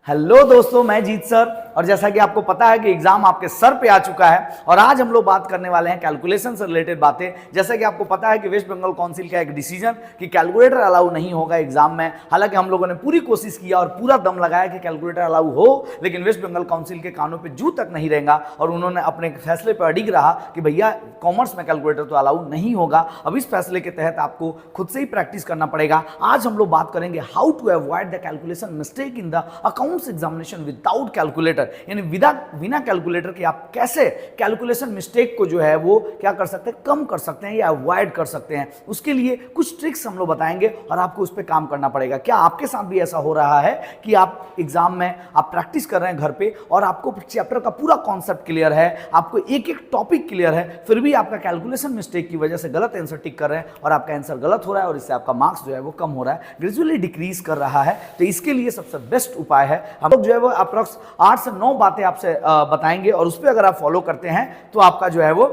Hello दोस्तों, मैं जीत sir. और जैसा कि आपको पता है कि एग्जाम आपके सर पे आ चुका है और आज हम लोग बात करने वाले हैं कैलकुलेशन से रिलेटेड बातें। जैसा कि आपको पता है कि वेस्ट बंगाल काउंसिल का एक डिसीजन कि कैलकुलेटर अलाउ नहीं होगा एग्जाम में। हालांकि हम लोगों ने पूरी कोशिश किया और पूरा दम लगाया कि कैलकुलेटर अलाउ हो, लेकिन वेस्ट बंगाल काउंसिल के कानों पर जू तक नहीं रहेगा और उन्होंने अपने फैसले पर अडिग रहा कि भैया कॉमर्स में कैलकुलेटर तो अलाउ नहीं होगा। अब इस फैसले के तहत आपको खुद से ही प्रैक्टिस करना पड़ेगा। आज हम लोग बात करेंगे how to avoid the calculation mistake in the accounts examination without calculator, यानी बिना कैलकुलेटर के आप कैसे कैलकुलेशन मिस्टेक को जो है वो क्या कर सकते हैं, कम कर सकते हैं या अवॉइड कर सकते हैं। उसके लिए कुछ ट्रिक्स हम लोग बताएंगे और आपको उस पर काम करना पड़ेगा। क्या आपके साथ भी ऐसा हो रहा है कि आप एग्जाम में आप प्रैक्टिस कर रहे हैं घर पे और आपको चैप्टर का पूरा कॉन्सेप्ट क्लियर है, आपको एक एक टॉपिक क्लियर है, फिर भी आपका कैलकुलेशन मिस्टेक की वजह से गलत आंसर टिक कर रहे हैं और आपका आंसर गलत हो रहा है और इससे आपका मार्क्स जो है वो कम हो रहा है, ग्रेजुअली डिक्रीज कर रहा है। तो इसके लिए सबसे बेस्ट उपाय है, हम लोग जो है वो अप्रॉक्स 8 से 9 बातें आपसे बताएंगे और उस पर अगर आप फॉलो करते हैं तो आपका जो है वो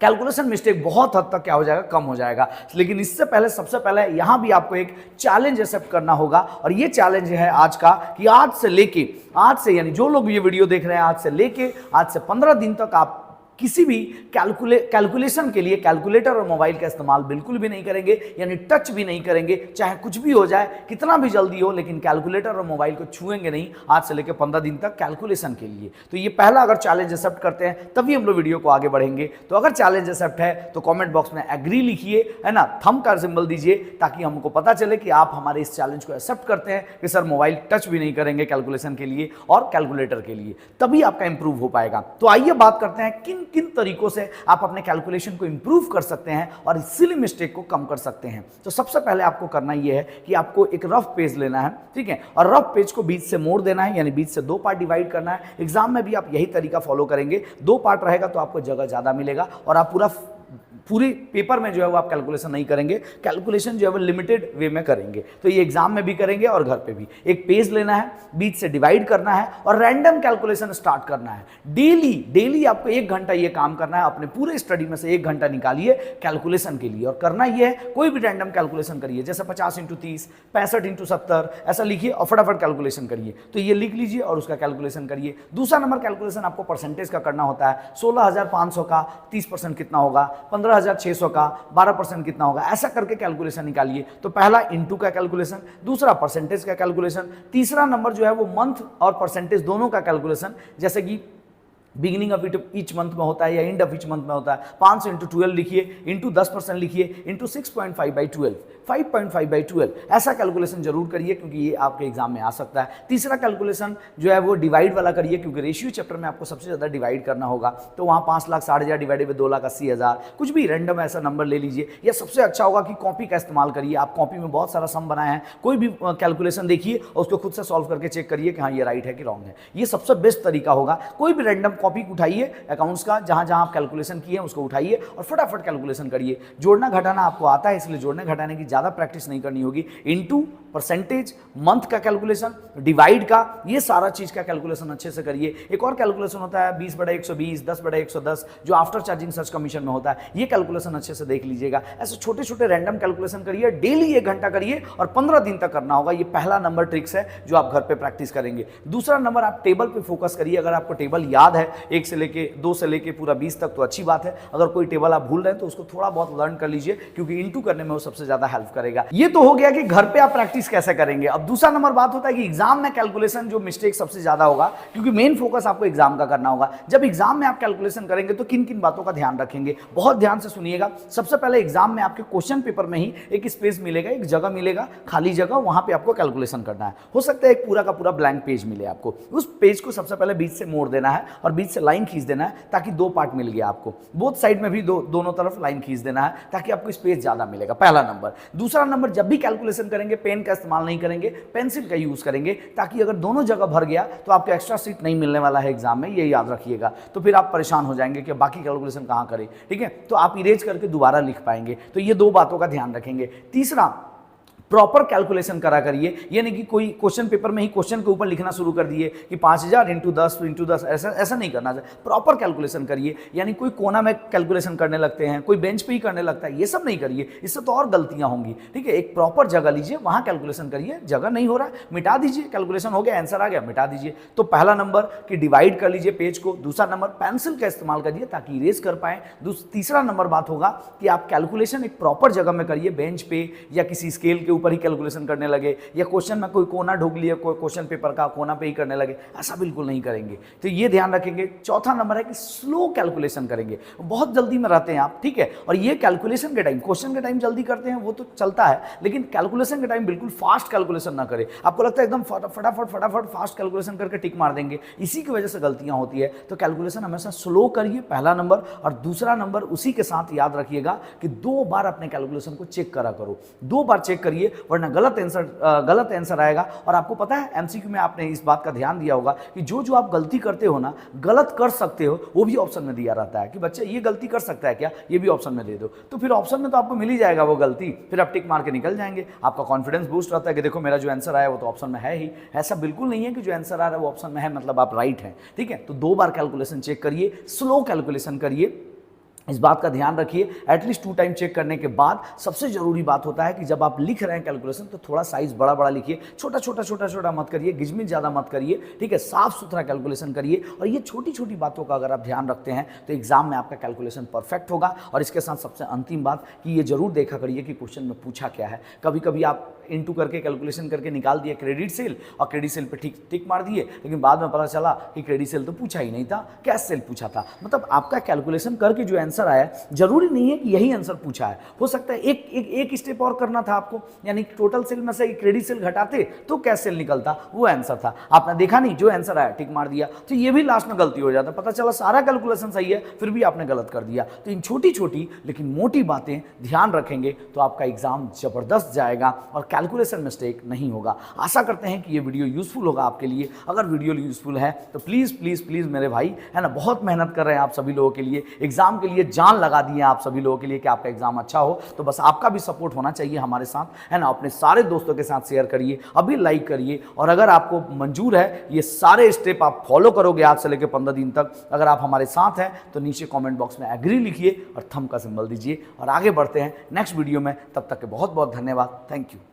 कैलकुलेशन मिस्टेक बहुत हद तक क्या हो जाएगा, कम हो जाएगा। लेकिन इससे पहले सबसे पहले यहां भी आपको एक चैलेंज एक्सेप्ट करना होगा और ये चैलेंज है आज का कि आज से यानी जो लोग ये वीडियो देख रहे हैं आज से 15 दिन तक आप किसी भी कैलकुलेशन के लिए कैलकुलेटर और मोबाइल का इस्तेमाल बिल्कुल भी नहीं करेंगे, यानी टच भी नहीं करेंगे। चाहे कुछ भी हो जाए, कितना भी जल्दी हो, लेकिन कैलकुलेटर और मोबाइल को छुएंगे नहीं आज से लेकर 15 दिन तक कैलकुलेशन के लिए। तो ये पहला अगर चैलेंज एक्सेप्ट करते हैं तभी हम लोग वीडियो को आगे बढ़ेंगे। तो अगर चैलेंज एक्सेप्ट है तो कॉमेंट बॉक्स में एग्री लिखिए, है ना, थंब का सिंबल दीजिए ताकि हमको पता चले कि आप हमारे इस चैलेंज को एक्सेप्ट करते हैं कि सर मोबाइल टच भी नहीं करेंगे कैलकुलेशन के लिए और कैलकुलेटर के लिए, तभी आपका इंप्रूव हो पाएगा। तो आइए बात करते हैं किन किन तरीकों से आप अपने कैलकुलेशन को इंप्रूव कर सकते हैं और सिली मिस्टेक को कम कर सकते हैं। तो सबसे पहले आपको करना यह है कि आपको एक रफ पेज लेना है, ठीक है, और रफ पेज को बीच से मोड़ देना है, यानी बीच से 2 पार्ट डिवाइड करना है। एग्जाम में भी आप यही तरीका फॉलो करेंगे, 2 पार्ट रहेगा तो आपको जगह ज्यादा मिलेगा और आप पूरी पेपर में जो है वो आप कैलकुलेशन नहीं करेंगे, कैलकुलेशन जो है वो लिमिटेड वे में करेंगे। तो ये एग्जाम में भी करेंगे और घर पे भी। एक पेज लेना है, बीच से डिवाइड करना है और रैंडम कैलकुलेशन स्टार्ट करना है। डेली आपको 1 घंटा ये काम करना है। अपने पूरे स्टडी में से 1 घंटा निकालिए कैलकुलेशन के लिए और करना ये है कोई भी रैंडम कैलकुलेशन करिए, जैसे 50 × 30, 65 × 70 ऐसा लिखिए और फटाफट कैलकुलेशन करिए। तो ये लिख लीजिए और उसका कैलकुलेशन करिए। दूसरा नंबर कैलकुलेशन आपको परसेंटेज का करना होता है। 16,500 का 30% कितना होगा, 15,600 का 12% कितना होगा, ऐसा करके कैलकुलेशन निकालिए। तो पहला इनटू का कैलकुलेशन, दूसरा परसेंटेज का कैलकुलेशन, तीसरा नंबर जो है वो मंथ और परसेंटेज दोनों का कैलकुलेशन, जैसे कि बिगिनिंग ऑफ ईच मंथ में होता है या एंड ऑफ ईच मंथ में होता है। 500 × 12 लिखिए, इंटू 10% लिखिए, इंटू 6.5/12, 5.5/12 ऐसा कैलकुलेशन जरूर करिए क्योंकि ये आपके एग्जाम में आ सकता है। तीसरा कैलकुलेशन जो है वो डिवाइड वाला करिए क्योंकि रेशियो चैप्टर में आपको सबसे ज्यादा डिवाइड करना होगा। तो वहाँ 5,60,000 डिवाइडेड बाई 2,80,000, कुछ भी रैंडम ऐसा नंबर ले लीजिए। या सबसे अच्छा होगा कि कॉपी का इस्तेमाल करिए। आप कॉपी में बहुत सारा सम बनाए हैं, कोई भी कैलकुलेशन देखिए और उसको खुद से सॉल्व करके चेक करिए कि हाँ ये राइट है कि रॉन्ग है। ये सबसे बेस्ट तरीका होगा। कोई भी रैंडम कॉपी उठाइए अकाउंट्स का, जहां जहां आप कैलकुलेशन किए हैं उसको उठाइए और फटाफट कैलकुलेशन करिए। जोड़ना घटाना आपको आता है, इसलिए जोड़ने घटाने की ज्यादा प्रैक्टिस नहीं करनी होगी। इनटू, परसेंटेज, मंथ का कैलकुलेशन, डिवाइड का, ये सारा चीज का कैलकुलेशन अच्छे से करिए। एक और कैलकुलेशन होता है 20/120, 10/110, जो आफ्टर चार्जिंग सर्च कमीशन में होता है। ये कैलकुलेशन अच्छे से देख लीजिएगा। ऐसे छोटे छोटे रैंडम कैलकुलेशन करिए, डेली 1 घंटा करिए और 15 दिन तक करना होगा। ये पहला नंबर ट्रिक्स है जो आप घर पे प्रैक्टिस करेंगे। दूसरा नंबर, आप टेबल पे फोकस करिए। अगर आपको टेबल याद है 1 से लेके 2 से लेके पूरा 20 तक तो अच्छी बात है। अगर कोई टेबल आप भूल रहे हैं तो उसको थोड़ा बहुत लर्न कर लीजिए क्योंकि इनटू करने में वो सबसे ज्यादा हेल्प करेगा। ये तो हो गया कि घर पे आप प्रैक्टिस कैसे करेंगे। अब दूसरा नंबर बात होता है कि एग्जाम में कैलकुलेशन जो मिस्टेक सबसे ज्यादा होगा, क्योंकि मेन फोकस आपको एग्जाम का करना होगा। जब एग्जाम में आप कैलकुलेशन करेंगे तो किन किन बातों का ध्यान रखेंगे, बहुत ध्यान से सुनिएगा। सबसे पहले एग्जाम में आपके क्वेश्चन पेपर में ही एक स्पेस मिलेगा, एक जगह मिलेगा, खाली जगह, वहां पे आपको कैलकुलेशन करना है। हो सकता है एक पूरा का पूरा ब्लैंक पेज मिले आपको। उस पेज को सबसे पहले बीच से मोड़ देना है और बीच से लाइन खींच देना है ताकि 2 पार्ट मिल गया आपको। बोथ साइड में भी दोनों तरफ लाइन खींच देना है ताकि आपको स्पेस ज्यादा मिलेगा, पहला नंबर। दूसरा नंबर, जब भी कैलकुलेशन करेंगे पेन का इस्तेमाल नहीं करेंगे, पेंसिल का यूज करेंगे ताकि अगर दोनों जगह भर गया तो आपको एक्स्ट्रा सीट नहीं मिलने वाला है एग्जाम में, ये याद रखिएगा। तो फिर आप परेशान हो जाएंगे कि बाकी कैलकुलेशन कहां करें, ठीक है। तो आप इरेज करके दोबारा लिख पाएंगे। तो ये 2 बातों का ध्यान रखेंगे। तीसरा, प्रॉपर कैलकुलेशन करा करिए। ये नहीं कि कोई क्वेश्चन पेपर में ही क्वेश्चन के ऊपर लिखना शुरू कर दिए कि 5000 इंटू 10 ऐसा नहीं करना चाहिए। प्रॉपर कैलकुलेशन करिए, यानी कोई कोना में कैलकुलेशन करने लगते हैं, कोई बेंच पे ही करने लगता है, ये सब नहीं करिए, इससे तो और गलतियां होंगी। ठीक है, एक प्रॉपर जगह लीजिए, वहां कैलकुलेशन करिए। जगह नहीं हो रहा है मिटा दीजिए, कैलकुलेशन हो गया, आंसर आ गया, मिटा दीजिए। तो पहला नंबर कि डिवाइड कर लीजिए पेज को। दूसरा नंबर पेंसिल का इस्तेमाल करिए ताकि इरेज कर पाए। तीसरा नंबर बात होगा कि आप कैलकुलेशन एक प्रॉपर जगह में करिए, बेंच पे या किसी स्केल के ऊपर ही कैलकुलेशन करने लगे, या क्वेश्चन में कोई कोना ढूंढ लिया, कोई क्वेश्चन पेपर का कोना पे ही करने लगे, ऐसा बिल्कुल नहीं करेंगे। तो ये ध्यान रखेंगे। चौथा नंबर है कि स्लो कैलकुलेशन करेंगे। बहुत जल्दी में रहते हैं आप, ठीक है, और ये कैलकुलेशन के टाइम, क्वेश्चन के टाइम जल्दी करते हैं वो तो चलता है, लेकिन कैलकुलेशन के टाइम बिल्कुल फास्ट कैलकुलेशन ना करें। आपको लगता है एकदम फटाफट फास्ट कैलकुलेशन करके टिक मार देंगे, इसी की वजह से गलतियां होती है। तो कैलकुलेशन हमेशा स्लो करिए, पहला नंबर। और दूसरा नंबर उसी के साथ याद रखिएगा कि 2 बार अपने कैलकुलेशन को चेक करा करो, 2 बार चेक करिए, वरना गलत आंसर आएगा। और आपको पता है एमसीक्यू में आपने इस बात का ध्यान दिया होगा कि जो आप गलती करते हो ना, गलत कर सकते हो, वो भी ऑप्शन में दिया रहता है कि बच्चे ये गलती कर सकता है क्या, ये भी ऑप्शन में दे दो। तो फिर ऑप्शन में तो आपको मिल ही जाएगा वो गलती, फिर आप टिक मार के निकल जाएंगे। आपका कॉन्फिडेंस बूस्ट रहता है कि देखो मेरा जो आंसर आया वो तो ऑप्शन में है ही। ऐसा बिल्कुल नहीं है कि जो आंसर आ रहा है वो ऑप्शन में है मतलब आप राइट हैं। ठीक है, तो 2 बार कैलकुलेशन चेक करिए, स्लो कैलकुलेशन करिए, इस बात का ध्यान रखिए। एटलीस्ट 2 टाइम चेक करने के बाद सबसे जरूरी बात होता है कि जब आप लिख रहे हैं कैलकुलेशन तो थोड़ा साइज बड़ा बड़ा लिखिए, छोटा मत करिए, गिजमिज ज़्यादा मत करिए। ठीक है, साफ सुथरा कैलकुलेशन करिए। और ये छोटी छोटी बातों का अगर आप ध्यान रखते हैं तो एग्जाम में आपका कैलकुलेशन परफेक्ट होगा। और इसके साथ सबसे अंतिम बात कि ये जरूर देखा करिए कि क्वेश्चन में पूछा क्या है। कभी कभी आप इंटू करके कैलकुलेशन करके निकाल दिए क्रेडिट सेल, और क्रेडिट सेल पे टिक मार दिए, लेकिन बाद में पता चला कि क्रेडिट सेल तो पूछा ही नहीं था, कैश सेल पूछा था। मतलब आपका कैलकुलेशन करके जो आंसर आया, जरूरी नहीं है कि यही आंसर पूछा है, हो सकता है एक स्टेप और करना था आपको, यानी टोटल सेल में से क्रेडिट सेल घटाते तो कैश सेल निकलता, वो आंसर था। आपने देखा नहीं, जो आंसर आया टिक मार दिया, तो ये भी लास्ट में गलती हो जाता। पता चला सारा कैलकुलेशन सही है, फिर भी आपने गलत कर दिया। तो इन छोटी छोटी लेकिन मोटी बातें ध्यान रखेंगे तो आपका एग्जाम जबरदस्त जाएगा और कैलकुलेशन मिस्टेक नहीं होगा। आशा करते हैं कि ये वीडियो यूजफुल होगा आपके लिए। अगर वीडियो यूजफुल है तो प्लीज़ मेरे भाई, है ना, बहुत मेहनत कर रहे हैं आप सभी लोगों के लिए, एग्जाम के लिए जान लगा दिए आप सभी लोगों के लिए कि आपका एग्जाम अच्छा हो। तो बस आपका भी सपोर्ट होना चाहिए हमारे साथ, है ना। अपने सारे दोस्तों के साथ शेयर करिए, अभी लाइक करिए। और अगर आपको मंजूर है ये सारे स्टेप आप फॉलो करोगे आज से लेकर 15 दिन तक, अगर आप हमारे साथ हैं तो नीचे कमेंट बॉक्स में एग्री लिखिए और थंब का सिंबल दीजिए। और आगे बढ़ते हैं नेक्स्ट वीडियो में, तब तक के बहुत बहुत धन्यवाद। Thank you.